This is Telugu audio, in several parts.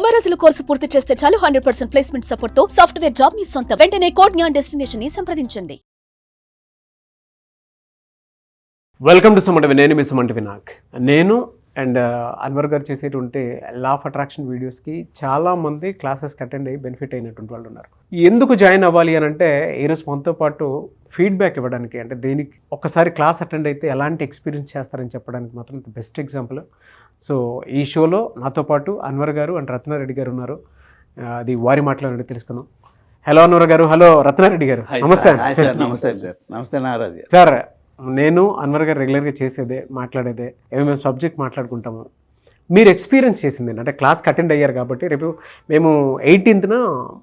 90 రోజుల కోర్సు పూర్తి చేస్తే చాలు 100% ప్లేస్మెంట్ సపోర్ట్ తో సాఫ్ట్వేర్ జాబ్ మీ సొంతం. వెంటనే కోడ్ జ్ఞాన్ డెస్టినేషన్ ని సంప్రదించండి. Welcome to Sumanti. నేను మీ సుమంటి వినాయక్. నేను అండ్ అన్వర్ గారు చేసేటువంటి లా ఆఫ్ అట్రాక్షన్ వీడియోస్కి చాలామంది క్లాసెస్కి అటెండ్ అయ్యి బెనిఫిట్ అయినటువంటి వాళ్ళు ఉన్నారు. ఎందుకు జాయిన్ అవ్వాలి అని అంటే ఈరోజు మనతో పాటు ఫీడ్బ్యాక్ ఇవ్వడానికి, అంటే దేనికి ఒక్కసారి క్లాస్ అటెండ్ అయితే ఎలాంటి ఎక్స్పీరియన్స్ చేస్తారని చెప్పడానికి మాత్రం బెస్ట్ ఎగ్జాంపుల్. సో ఈ షోలో నాతో పాటు అన్వర్ గారు అండ్ రత్నారెడ్డి గారు ఉన్నారు. అది వారి మాటలో తెలుసుకుందాం. హలో అన్వర్ గారు. హలో రత్నారెడ్డి గారు. నమస్తే. నమస్తే సార్. నమస్తే నారాజ్ సార్. నేను అన్వర్ గారు రెగ్యులర్గా చేసేదే, మాట్లాడేదే, ఏమేమి సబ్జెక్ట్ మాట్లాడుకుంటాము. మీరు ఎక్స్పీరియన్స్ చేసింది అంటే క్లాస్కి అటెండ్ అయ్యారు కాబట్టి రేపు మేము 18th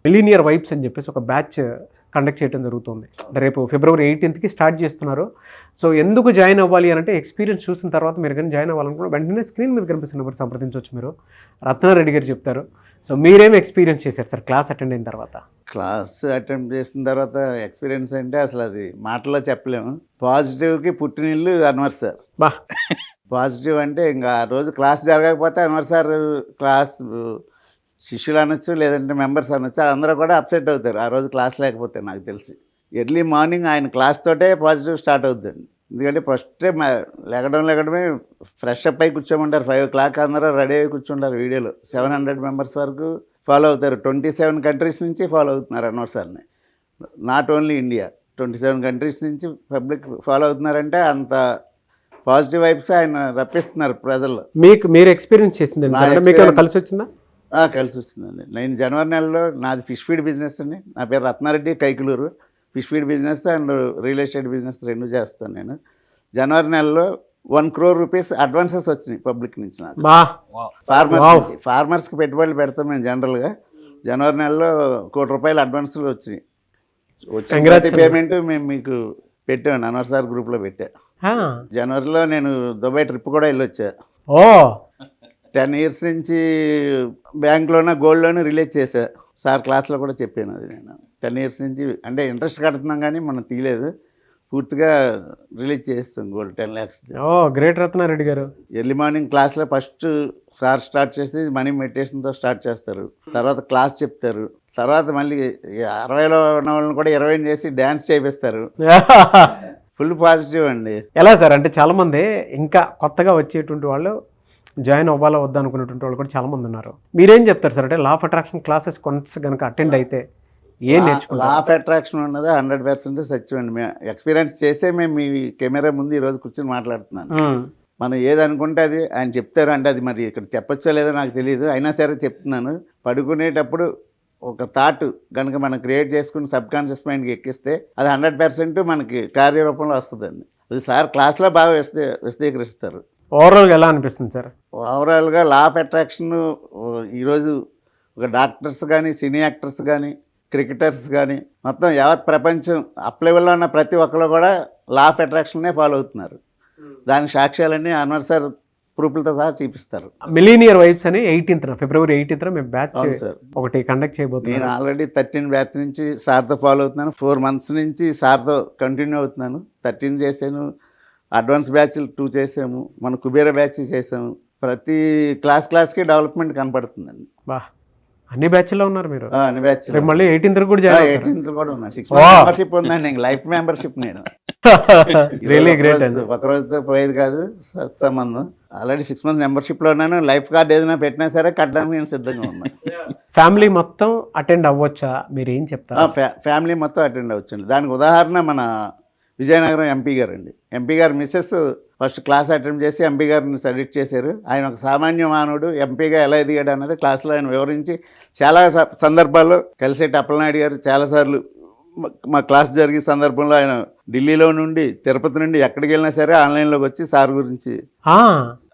మిలీనియర్ వైబ్స్ అని చెప్పేసి ఒక బ్యాచ్ కండక్ట్ చేయడం జరుగుతుంది. అంటే రేపు February 18th స్టార్ట్ చేస్తున్నారు. సో ఎందుకు జాయిన్ అవ్వాలి అని అంటే ఎక్స్పీరియన్స్ చూసిన తర్వాత మీరు కానీ జాయిన్ అవ్వాలనుకున్న వెంటనే స్క్రీన్ మీద కనిపిస్తున్న నెంబర్ సంప్రదించవచ్చు. మీరు రత్నారెడ్డి గారు చెప్తారు. సో మీరేం ఎక్స్పీరియన్స్ చేశారు సార్ క్లాస్ అటెండ్ అయిన తర్వాత? క్లాస్ అటెండ్ చేసిన తర్వాత ఎక్స్పీరియన్స్ అంటే అసలు అది మాటలో చెప్పలేము. పాజిటివ్కి పుట్టినిల్లు అన్వర్ సార్. బా పాజిటివ్ అంటే ఇంకా ఆ రోజు క్లాస్ జరగకపోతే అన్వర్ సార్ క్లాస్ శిష్యులు అనొచ్చు, లేదంటే మెంబర్స్ అనొచ్చు, అందరూ కూడా అప్సెట్ అవుతారు ఆ రోజు క్లాస్ లేకపోతే. నాకు తెలిసి ఎర్లీ మార్నింగ్ ఆయన క్లాస్ తోటే పాజిటివ్ స్టార్ట్ అవుతుందండి. ఎందుకంటే ఫస్టే లెగడమే ఫ్రెష్ అప్ అయి కూర్చోమంటారు. 5 o'clock అందరూ రెడీ అయి కూర్చుంటారు. వీడియోలో 700 members వరకు ఫాలో అవుతారు. 27 countries నుంచి ఫాలో అవుతున్నారు అన్వర్ సార్ని. నాట్ ఓన్లీ ఇండియా, 27 countries నుంచి పబ్లిక్ ఫాలో అవుతున్నారంటే అంత పాజిటివ్ వైబ్స్ ఆయన రప్పిస్తున్నారు ప్రజల్లో. మీరు ఎక్స్పీరియన్స్ చేసింది మీకు కలిసి వచ్చిందా? కలిసి వచ్చిందండి. నేను జనవరి నెలలో నాది ఫిష్ ఫీడ్ బిజినెస్ అండి. నా పేరు Ratna Reddy, Kaikaluru. Fish feed business and real estate business 2 చేస్తాను నేను. జనవరి నెలలో 1 crore rupees అడ్వాన్సెస్ వచ్చినాయి పబ్లిక్ నుంచి నాకు. ఫార్మర్స్కి పెట్టుబడులు పెడతాం మేము జనరల్గా. జనవరి నెలలో 1 crore రూపాయలు అడ్వాన్సులు వచ్చినాయి. వచ్చిన పేమెంట్ మేము మీకు పెట్టాను, అన్వర్ సార్ గ్రూప్లో పెట్టా. జనవరిలో నేను దుబాయ్ ట్రిప్ కూడా వెళ్ళొచ్చా. 10 years నుంచి బ్యాంక్లోనే గోల్డ్ లోన్ రిలీజ్ చేశా. సార్ క్లాస్లో కూడా చెప్పాను అది. నేను 10 years నుంచి అంటే ఇంట్రెస్ట్ కడుతున్నాం కానీ మనం తీయలేదు, పూర్తిగా రిలీజ్ చేస్తాం గోల్డ్ 10 lakhs. గ్రేట్ రత్నారెడ్డి గారు. ఎర్లీ మార్నింగ్ క్లాస్లో ఫస్ట్ సార్ స్టార్ట్ చేసి మనీ మెడిటేషన్తో స్టార్ట్ చేస్తారు. తర్వాత క్లాస్ చెప్తారు. తర్వాత మళ్ళీ 60లో ఉన్న వాళ్ళని కూడా 20 చేసి డ్యాన్స్ చేపిస్తారు. ఫుల్ పాజిటివ్ అండి. ఎలా సార్ అంటే చాలామంది ఇంకా కొత్తగా వచ్చేటువంటి వాళ్ళు జాయిన్ అవ్వాలా వద్దా అనుకునేటువంటి వాళ్ళు కూడా చాలామంది ఉన్నారు. మీరేం చెప్తారు సార్? అంటే లా ఆఫ్ అట్రాక్షన్ క్లాసెస్ కొంత కనుక అటెండ్ అయితే ఏం నేర్చుకుంటారు? లా ఆఫ్ అట్రాక్షన్ ఉన్నది 100% సత్యం అండి. మేము ఎక్స్పీరియన్స్ చేసే మేము మీ కెమెరా ముందు ఈరోజు కూర్చొని మాట్లాడుతున్నాను. మనం ఏది అనుకుంటే అది ఆయన చెప్తారు. అంటే అది మరి ఇక్కడ చెప్పచ్చో లేదో నాకు తెలియదు, అయినా సరే చెప్తున్నాను. పడుకునేటప్పుడు ఒక థాట్ కనుక మనం క్రియేట్ చేసుకుని సబ్కాన్షియస్ మైండ్కి ఎక్కిస్తే అది 100% మనకి కార్యరూపంలో వస్తుందండి. అది సార్ క్లాస్లో బాగా విశదీకరిస్తారు. ఓవరాల్గా ఎలా అనిపిస్తుంది సార్? ఓవరాల్గా లా ఆఫ్ అట్రాక్షన్ ఈరోజు ఒక డాక్టర్స్ కానీ, సినీ యాక్టర్స్ కానీ, క్రికెటర్స్ కానీ, మొత్తం యావత్ ప్రపంచం అప్ లెవెల్లో ఉన్న ప్రతి ఒక్కరు కూడా లా ఆఫ్ అట్రాక్షన్నే ఫాలో అవుతున్నారు. దానికి సాక్ష్యాలన్నీ అన్వర్ సార్ ప్రూఫ్లతో సహా చూపిస్తారు. మిలీనియర్ వైబ్స్ అని February 18th మేము బ్యాచ్ ఒకటి కండక్ట్ చేయబోతున్నాం. నేను ఆల్రెడీ 13 బ్యాచ్ నుంచి సార్తో ఫాలో అవుతున్నాను. 4 months నుంచి సార్తో కంటిన్యూ అవుతున్నాను. 13 చేశాను, అడ్వాన్స్ బ్యాచ్ 2 చేసాము, మన కుబేర బ్యాచ్ చేసాము. ప్రతి క్లాస్కి డెవలప్మెంట్ కనపడుతుందండి. అన్ని బ్యాచ్లో ఉన్నారు మీరు? అన్ని బ్యాచ్. మళ్ళీ 18th కూడా జాయిన్ 18th కూడా ఉన్నా. 6 months మెంబర్షిప్ ఉందండి. Life membership. నేను రియలీ గ్రేట్ అండి. ఒక రోజుతో పోయేది కాదు సంబంధం. ఆల్రెడీ 6 months మెంబర్షిప్లో ఉన్నాను. లైఫ్ కార్డ్ ఏదైనా పెట్టినా సరే కట్టడానికి నేను సిద్ధంగా ఉన్నాను. ఫ్యామిలీ మొత్తం అటెండ్ అవ్వచ్చా? మీరు ఏం చెప్తారు? ఫ్యామిలీ మొత్తం అటెండ్ అవ్వచ్చండి. దానికి ఉదాహరణ మన విజయనగరం ఎంపీ గారు అండి. ఎంపీ గారు మిస్సెస్ ఫస్ట్ క్లాస్ అటెండ్ చేసి ఎంపీ గారిని సజెక్ట్ చేశారు. ఆయన ఒక సామాన్య మానవుడు ఎంపీగా ఎలా ఎదిగాడు అన్నది క్లాస్లో ఆయన వివరించి చాలా సందర్భాల్లో కలిసేటి అప్పలనాయుడు గారు చాలాసార్లు మా క్లాస్ జరిగే సందర్భంలో ఆయన ఢిల్లీలో నుండి, తిరుపతి నుండి ఎక్కడికి వెళ్ళినా సరే ఆన్లైన్లోకి వచ్చి సార్ గురించి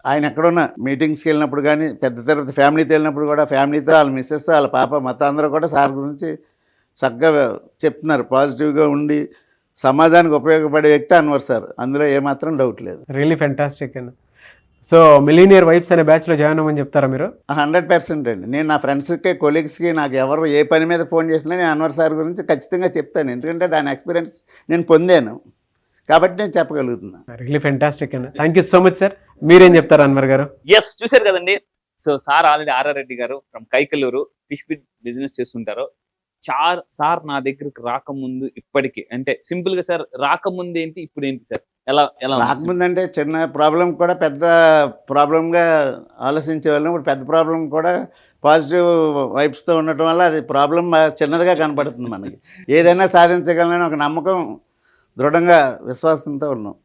ఆయన ఎక్కడున్న మీటింగ్స్కి వెళ్ళినప్పుడు కానీ, పెద్ద తిరుపతి ఫ్యామిలీతో వెళ్ళినప్పుడు కూడా ఫ్యామిలీతో వాళ్ళ మిస్సెస్, వాళ్ళ పాప మొత్తం అందరూ కూడా సార్ గురించి చక్కగా చెప్తున్నారు. పాజిటివ్గా ఉండి సమాజానికి ఉపయోగపడే వ్యక్తి అన్వర్ సార్, అందులో ఏమాత్రం డౌట్ లేదు. రియలీ ఫెంటాస్టిక్ అండి. సో మిలీనియర్ వైబ్స్ అనే బ్యాచ్లో జాయిన్ అవ్వమని చెప్తారా మీరు? 100% అండి. నేను నా ఫ్రెండ్స్కి, కొలీగ్స్కి, నాకు ఎవరు ఏ పని మీద ఫోన్ చేసినా నేను అన్వర్ సార్ గురించి ఖచ్చితంగా చెప్తాను. ఎందుకంటే దాని ఎక్స్పీరియన్స్ నేను పొందాను కాబట్టి నేను చెప్పగలుగుతున్నాను. రియలీ ఫెంటాస్టిక్ అండి. Thank you so much sir. మీరేం చెప్తారు అన్వర్ గారు? ఎస్, చూశారు కదండి. So sir already RR Reddy గారు from Kaikaluru fish feed business చేస్తుంటారు. సార్ నా దగ్గరికి రాకముందు ఇప్పటికి అంటే సింపుల్ గా సార్ రాకముందు ఏంటి ఇప్పుడు ఏంటి సార్ ఎలా ఎలా రాకముందంటే చిన్న ప్రాబ్లం కూడా పెద్ద ప్రాబ్లంగా ఆలోచించే వాళ్ళం. ఇప్పుడు పెద్ద ప్రాబ్లం కూడా పాజిటివ్ వైబ్స్తో ఉండటం వల్ల అది ప్రాబ్లం చిన్నదిగా కనపడుతుంది మనకి. ఏదైనా సాధించగలనని ఒక నమ్మకం, దృఢంగా విశ్వాసంతో ఉన్నాం.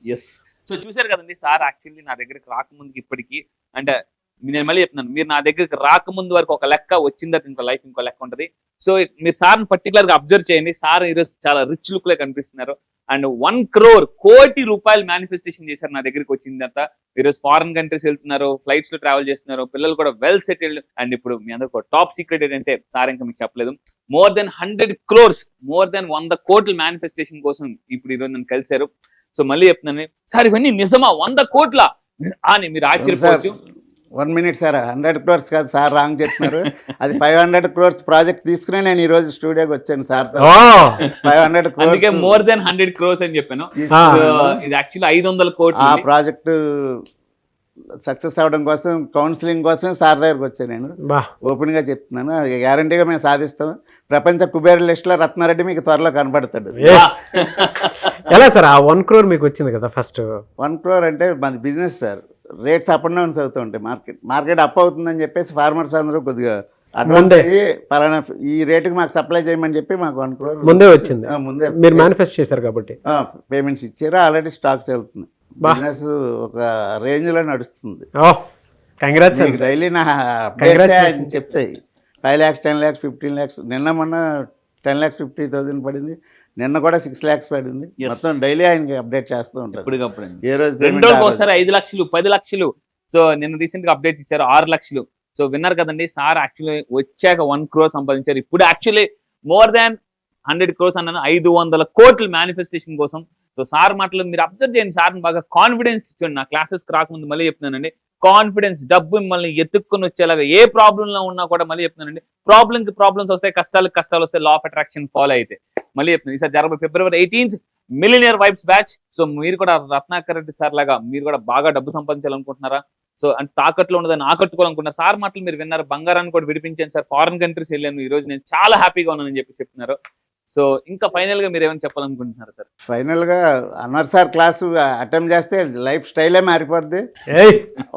ఎస్. సో చూసారు కదండి సార్ యాక్చువల్లీ నా దగ్గరికి రాకముందుకి ఇప్పటికి అంటే నేను మళ్ళీ చెప్తున్నాను, మీరు నా దగ్గరికి రాకముందు వరకు ఒక లెక్క, వచ్చిన తర్వాత ఇంకో లైఫ్ ఇంకో లెక్క ఉంటుంది. సో మీరు సార్ని పర్టికులర్ గా అబ్జర్వ్ చేయండి. సార్ ఈరోజు చాలా రిచ్ లుక్ లో కనిపిస్తున్నారు. అండ్ 1 crore కోటి రూపాయలు మేనిఫెస్టేషన్ చేశారు నా దగ్గరికి వచ్చిన తర్వాత. ఈరోజు ఫారెన్ కంట్రీస్ వెళ్తున్నారు, ఫ్లైట్స్ లో ట్రావెల్ చేస్తున్నారు, పిల్లలు కూడా వెల్ సెటిల్డ్. అండ్ ఇప్పుడు మీ అందరికి టాప్ సీక్రెట్ ఏంటంటే సార్ ఇంకా మీకు చెప్పలేదు, more than 100 crores, more than 100 కోట్ల మేనిఫెస్టేషన్ కోసం ఇప్పుడు ఈరోజు నన్ను కలిశారు. సో మళ్ళీ చెప్తున్నాను సార్, ఇవన్నీ నిజమా 100 కోట్ల అని మీరు ఆశ్చర్యపోవచ్చు. 1 minute సార్, 100 crores కాదు సార్, రాంగ్ చెప్తున్నారు. అది 500 crores ప్రాజెక్ట్ తీసుకునే నేను ఈ రోజు స్టూడియోకి వచ్చాను సార్. 500 crores అందుకే మోర్ దెన్ 100 crores అని చెప్పాను. ఇది యాక్చువల్లీ 500 కోట్లు. ఆ ప్రాజెక్ట్ సక్సెస్ అవడం కోసం కౌన్సిలింగ్ కోసం సార్ దగ్గరకు వచ్చాను నేను. ఓపెన్ గా చెప్తున్నాను, అది గ్యారంటీగా మేము సాధిస్తాం. ప్రపంచ కుబేర లిస్ట్ లో రత్నారెడ్డి మీకు త్వరలో కనబడతాడు. ఎలా సార్ ఆ 1 crore మీకు వచ్చింది కదా ఫస్ట్? 1 crore అంటే మన business sir, rates up and downs అవుతూ ఉంటాయి. మార్కెట్ అప్ అవుతుందని చెప్పేసి ఫార్మర్స్ అందరూ కొద్దిగా అడ్వాన్స్ అయ్యి పలానా ఈ రేటుకి మాకు సప్లై చేయమని చెప్పి మాకు 1 crore ముందే వచ్చింది. ముందే మీరు మేనిఫెస్ట్ చేశారు కాబట్టి పేమెంట్స్ ఇచ్చారు. ఆల్రెడీ స్టాక్స్ వెళ్తుంది. బిజినెస్ ఒక రేంజ్ లో నడుస్తుంది. డైలీ నా చెప్తాయి 5 lakhs 10 lakhs 15 lakhs. నిన్న మొన్న 10,50,000 పడింది. నిన్న కూడా 6 lakhs పడింది. మొత్తం డైలీ ఆయనకి అప్డేట్ చేస్తూ ఉంటారు. ఏ రోజు 2 రోజులకు ఒకసారి 5 లక్షలు 10 లక్షలు. సో నిన్న రీసెంట్ గా అప్డేట్ ఇచ్చారు 6 లక్షలు. సో విన్నారు కదండి, సార్ యాక్చువల్లీ వచ్చాక 1 crore సంపాదించారు. ఇప్పుడు యాక్చువల్లీ మోర్ దాన్ 100 crores అన్నాను, 500 కోట్ల మేనిఫెస్టేషన్ కోసం. సో సార్ మాటలు మీరు అబ్జర్వ్ చేయండి. సార్ని బాగా కాన్ఫిడెన్స్ ఇచ్చండి. నా క్లాసెస్కి రాకముందు మళ్ళీ చెప్తున్నానండి, కాన్ఫిడెన్స్, డబ్బు మిమ్మల్ని ఎత్తుక్కుని వచ్చేలాగా ఏ ప్రాబ్లంలో ఉన్నా కూడా మళ్ళీ చెప్తున్నానండి, ప్రాబ్లమ్స్ వస్తాయి, కష్టాలు వస్తాయి, లా ఆఫ్ అట్రాక్షన్ ఫాలో అయితే. మళ్ళీ చెప్తున్నాను, ఈసారి జరగబోయే February 18th millionaire vibes batch. So మీరు కూడా రత్నాకర్ రెడ్డి సార్ లాగా మీరు కూడా బాగా డబ్బు సంపాదించాలనుకుంటున్నారా? సో అంటే తాకట్లో ఉండదని ఆకట్టుకోవాలనుకుంటున్నారు. సార్ మాటలు మీరు విన్నారు, బంగారాన్ని కూడా విడిపించాను సార్, ఫారెన్ కంట్రీస్ వెళ్ళాను, ఈ రోజు నేను చాలా హ్యాపీగా ఉన్నానని చెప్పి చెప్తున్నారు. సో ఇంకా ఫైనల్ గా మీరు ఏమైనా చెప్పాలనుకుంటున్నారు సార్? ఫైనల్ గా అన్వర్ సార్ క్లాసు అటెంప్ట్ చేస్తే లైఫ్ స్టైలే మారిపోద్ది,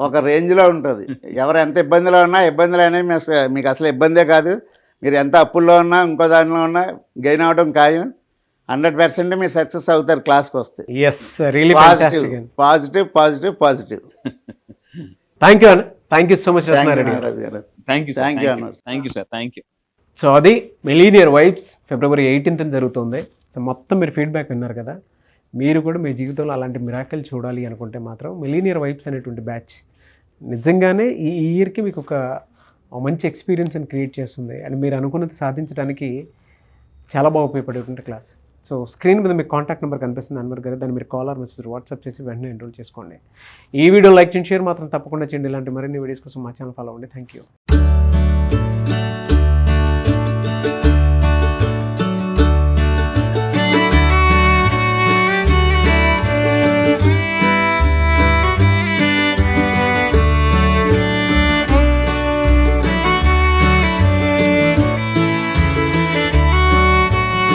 ఒక రేంజ్ లో ఉంటుంది. ఎవరు ఎంత ఇబ్బందిలో ఉన్నా, ఇబ్బందులు అనేవి మీకు అసలు ఇబ్బందే కాదు. మీరు ఎంత అప్పుల్లో ఉన్నా, ఇంకో దానిలో ఉన్నా గెయిన్ అవడం ఖాయం. 100% మీరు సక్సెస్ అవుతారు క్లాస్కి వస్తే. Positive. Thank you so much Ratna Reddy గారు. Thank you sir. సో అది మిలీనియర్ వైబ్స్ February 18th జరుగుతుంది. సో మొత్తం మీరు ఫీడ్బ్యాక్ విన్నారు కదా. మీరు కూడా మీ జీవితంలో అలాంటి మిరాకిల్ చూడాలి అనుకుంటే మాత్రం మిలీనియర్ వైబ్స్ అనేటువంటి బ్యాచ్ నిజంగానే ఈ ఇయర్కి మీకు ఒక మంచి ఎక్స్పీరియన్స్ని క్రియేట్ చేస్తుంది. అండ్ మీరు అనుకున్నది సాధించడానికి చాలా బాగా ఉపయోగపడేటువంటి క్లాస్. సో స్క్రీన్ మీద మీకు కాంటాక్ట్ నెంబర్ కనిపిస్తుంది అన్వర్ గారు, దాన్ని మీరు కాల్ ఆర్ మెసేజ్ వాట్సాప్ చేసి వెంటనే ఎన్రోల్ చేసుకోండి. ఈ వీడియో లైక్ చేయండి, షేర్ మాత్రం తప్పకుండా చేయండి. ఇలాంటి మరిన్ని వీడియోస్ కోసం మా ఛానల్ ఫాలో అవ్వండి. Thank you.